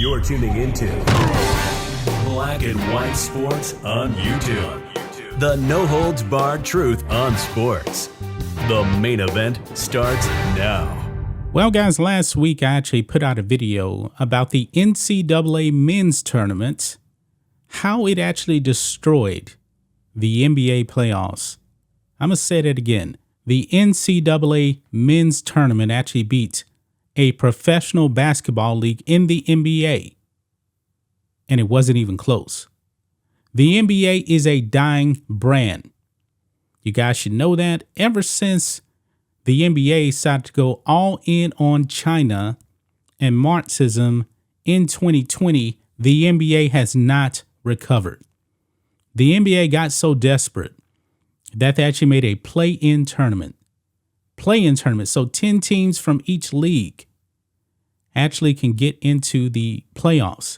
You're tuning into Black and White Sports on YouTube. The no-holds-barred truth on sports. The main event starts now. Well, guys, last week I actually put out a video about the NCAA men's tournament, how it actually destroyed the NBA playoffs. I'm going to say that again. The NCAA men's tournament actually beat a professional basketball league in the NBA. And it wasn't even close. The NBA is a dying brand. You guys should know that. Ever since the NBA decided to go all in on China and Marxism in 2020, the NBA has not recovered. The NBA got so desperate that they actually made a play-in tournament. So 10 teams from each league actually can get into the playoffs.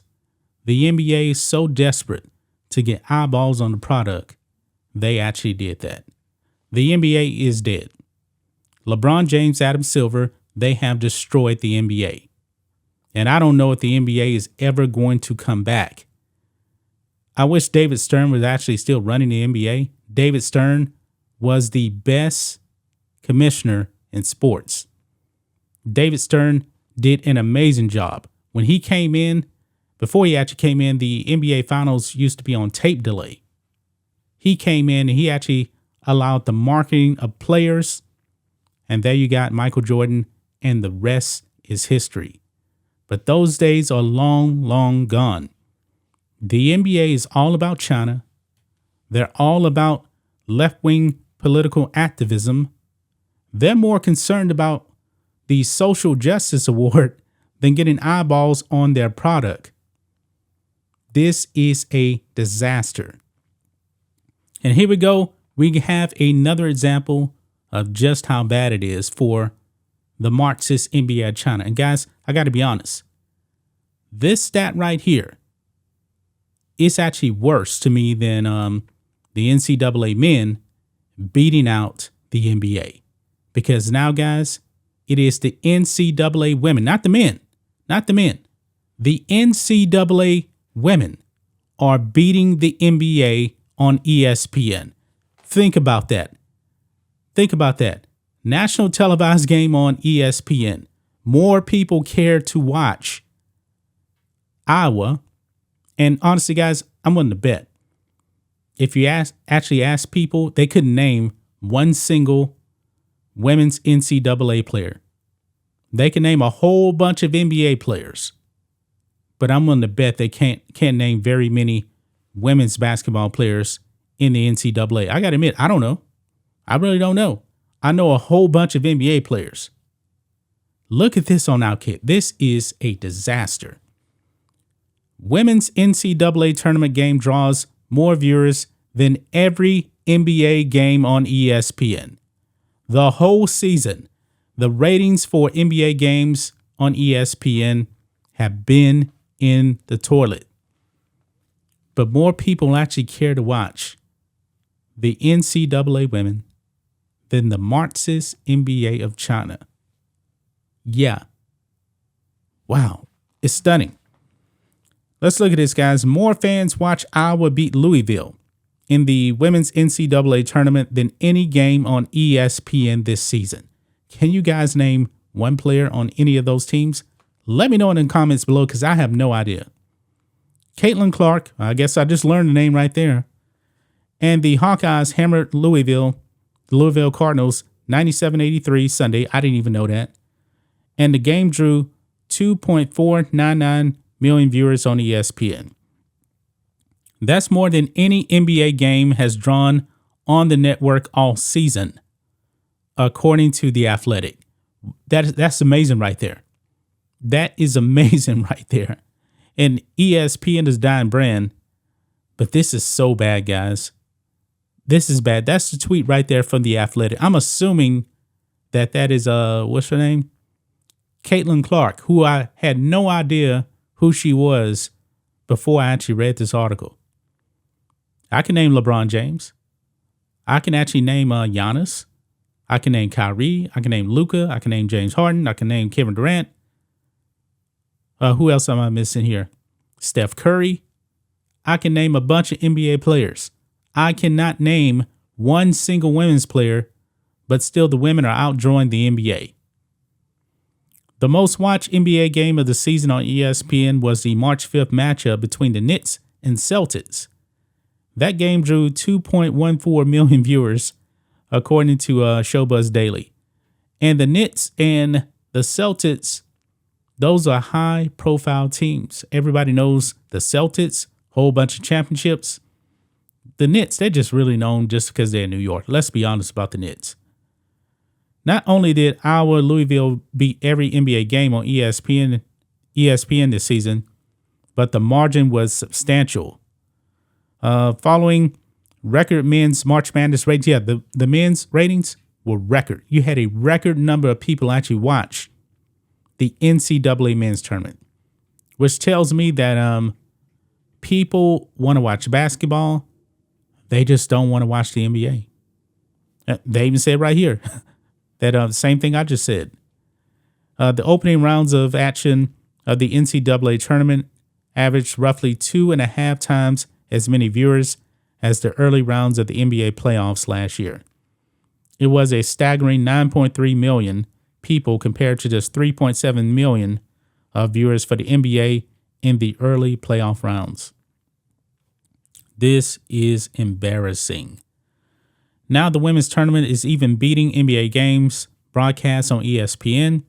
The NBA is so desperate to get eyeballs on the product, they actually did that. The NBA is dead. LeBron James, Adam Silver, they have destroyed the NBA. And I don't know if the NBA is ever going to come back. I wish David Stern was actually still running the NBA. David Stern was the best commissioner in sports. David Stern did an amazing job. When he came in, before he actually came in, the NBA finals used to be on tape delay. He came in and he actually allowed the marketing of players. And there you got Michael Jordan, and the rest is history. But those days are long, long gone. The NBA is all about China. They're all about left-wing political activism. They're more concerned about the social justice award than getting eyeballs on their product. This is a disaster. And here we go. We have another example of just how bad it is for the Marxist NBA of China. And guys, I got to be honest. This stat right here is actually worse to me than the NCAA men beating out the NBA. Because now, guys, it is the NCAA women, not the men. The NCAA women are beating the NBA on ESPN. Think about that. National televised game on ESPN. More people care to watch Iowa. And honestly, guys, I'm willing to bet if you actually ask people, they couldn't name one single women's NCAA player. They can name a whole bunch of NBA players, but I'm willing to bet they can't name very many women's basketball players in the NCAA. I got to admit, I don't know. I really don't know. I know a whole bunch of NBA players. Look at this on Outkick. This is a disaster. Women's NCAA tournament game draws more viewers than every NBA game on ESPN. The whole season, the ratings for NBA games on ESPN have been in the toilet. But more people actually care to watch the NCAA women than the Marxist NBA of China. Yeah. Wow. It's stunning. Let's look at this, guys. More fans watch Iowa beat Louisville in the women's NCAA tournament than any game on ESPN this season. Can you guys name one player on any of those teams? Let me know in the comments below because I have no idea. Caitlin Clark, I guess I just learned the name right there. And the Hawkeyes hammered the Louisville Cardinals 97-83 Sunday. I didn't even know that. And the game drew 2.499 million viewers on ESPN. That's more than any NBA game has drawn on the network all season, according to The Athletic. That's amazing right there. That is amazing right there. And ESPN is dying brand, but this is so bad, guys. This is bad. That's the tweet right there from The Athletic. I'm assuming that is, what's her name? Caitlin Clark, who I had no idea who she was before I actually read this article. I can name LeBron James. I can actually name Giannis. I can name Kyrie. I can name Luka. I can name James Harden. I can name Kevin Durant. Who else am I missing here? Steph Curry. I can name a bunch of NBA players. I cannot name one single women's player, but still the women are outdrawing the NBA. The most watched NBA game of the season on ESPN was the March 5th matchup between the Knicks and Celtics. That game drew 2.14 million viewers, according to Showbuzz Daily. And the Knicks and the Celtics, those are high-profile teams. Everybody knows the Celtics, whole bunch of championships. The Knicks, they're just really known just because they're in New York. Let's be honest about the Knicks. Not only did our Louisville beat every NBA game on ESPN this season, but the margin was substantial. Following record men's March Madness ratings, the men's ratings were record. You had a record number of people actually watch the NCAA men's tournament, which tells me that people want to watch basketball. They just don't want to watch the NBA. They even said right here that same thing I just said. The opening rounds of action of the NCAA tournament averaged roughly 2.5 times as many viewers as the early rounds of the NBA playoffs last year. It was a staggering 9.3 million people compared to just 3.7 million viewers for the NBA in the early playoff rounds. This is embarrassing. Now the women's tournament is even beating NBA games broadcasts on ESPN.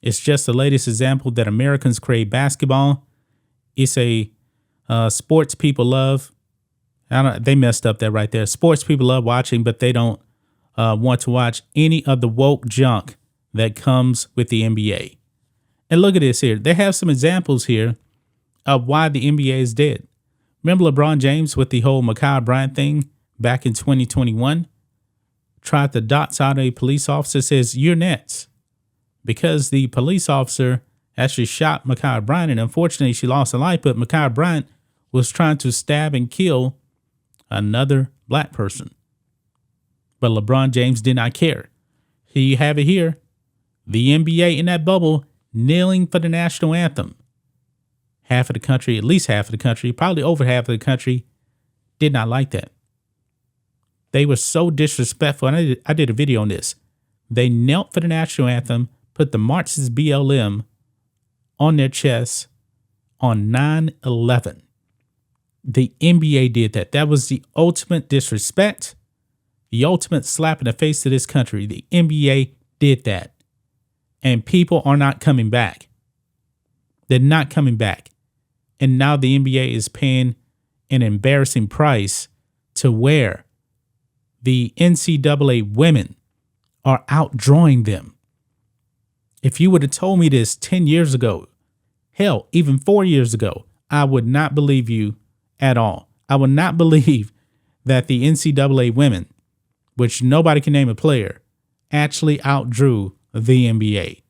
It's just the latest example that Americans crave basketball. It's a sports people love. They messed up that right there. Sports people love watching, but they don't want to watch any of the woke junk that comes with the NBA. And look at this here. They have some examples here of why the NBA is dead. Remember LeBron James with the whole Ma'Khia Bryant thing back in 2021? Tried to dox out a police officer, says, "You're next." Because the police officer actually shot Ma'Khia Bryant, and unfortunately she lost her life, but Ma'Khia Bryant was trying to stab and kill another black person. But LeBron James did not care. Here you have it here. The NBA in that bubble kneeling for the national anthem. Half of the country, at least half of the country, probably over half of the country, did not like that. They were so disrespectful. And I did a video on this. They knelt for the national anthem, put the Marxist BLM on their chests on 9/11. The NBA did that. That was the ultimate disrespect, the ultimate slap in the face to this country. The NBA did that. And people are not coming back. They're not coming back. And now the NBA is paying an embarrassing price to where the NCAA women are outdrawing them. If you would have told me this 10 years ago, hell, even 4 years ago, I would not believe you at all. I would not believe that the NCAA women, which nobody can name a player, actually outdrew the NBA.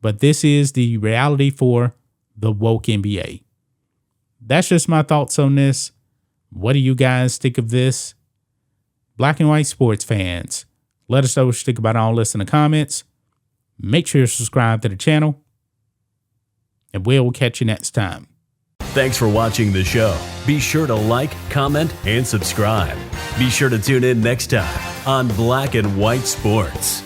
But this is the reality for the woke NBA. That's just my thoughts on this. What do you guys think of this? Black and white sports fans, let us know what you think about all this in the comments. Make sure you subscribe to the channel, and we'll catch you next time. Thanks for watching the show. Be sure to like, comment, and subscribe. Be sure to tune in next time on Black and White Sports.